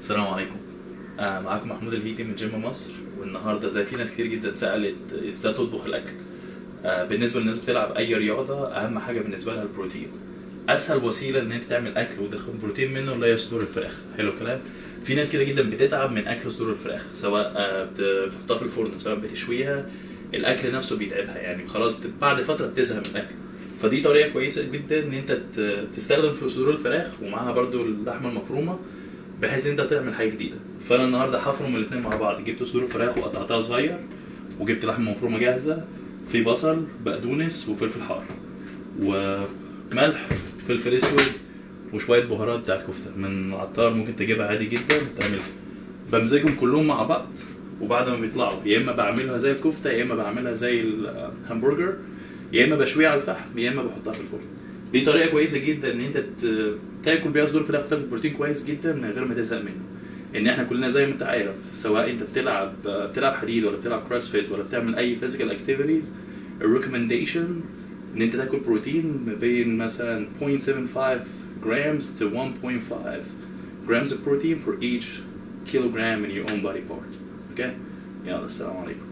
السلام عليكم. معاكم محمود الهيدي من جيم مصر. والنهارده زي في ناس كتير جدا سألت ازاي تطبخ الاكل. بالنسبه للناس بتلعب اي رياضه، اهم حاجه بالنسبه لها البروتين. اسهل وسيله ان انت تعمل اكل وتدخل بروتين منه اللي هي صدور الفراخ. حلو الكلام. في ناس كتير جدا بتتعب من اكل صدور الفراخ، سواء بتحطها في الفرن، سواء بتشويها. الاكل نفسه بيتعبها، يعني خلاص بعد فتره بتزهق من الاكل. فدي طريقه كويسه جدا ان انت تستخدم في صدور الفراخ ومعاها برضو اللحمه المفرومه، بحيث ان انت تعمل حاجه جديده. فانا النهارده هفرم الاثنين مع بعض. جبت صدور فراخ وقطعتها صغير، وجبت لحمه مفرومه جاهزه، في بصل، بقدونس، وفلفل حار، وملح، فلفل اسود، وشويه بهارات بتاعت كفته من العطار، ممكن تجيبها عادي جدا تعملها. بمزجهم كلهم مع بعض، وبعد ما بيطلعوا يا اما بعملها زي الكفته، يا اما بعملها زي الهمبرجر، يا اما بشويها على الفحم، يا اما بحطها في الفرن. دي طريقه كويسه جدا ان انت تاكل بيها صدور فراخ وتاكل بروتين كويس جدا من غير ما تزهق منه. ان احنا كلنا زي ما انت عارف، سواء انت بتلعب حديد، ولا بتلعب كروسفيت، ولا بتعمل اي فيزيكال اكتيفيتيز، الريكومنديشن ان انت تاكل بروتين ما بين مثلا 0.75 grams to 1.5 grams of protein for each kilogram in your own body part. Okay. يلا السلام عليكم.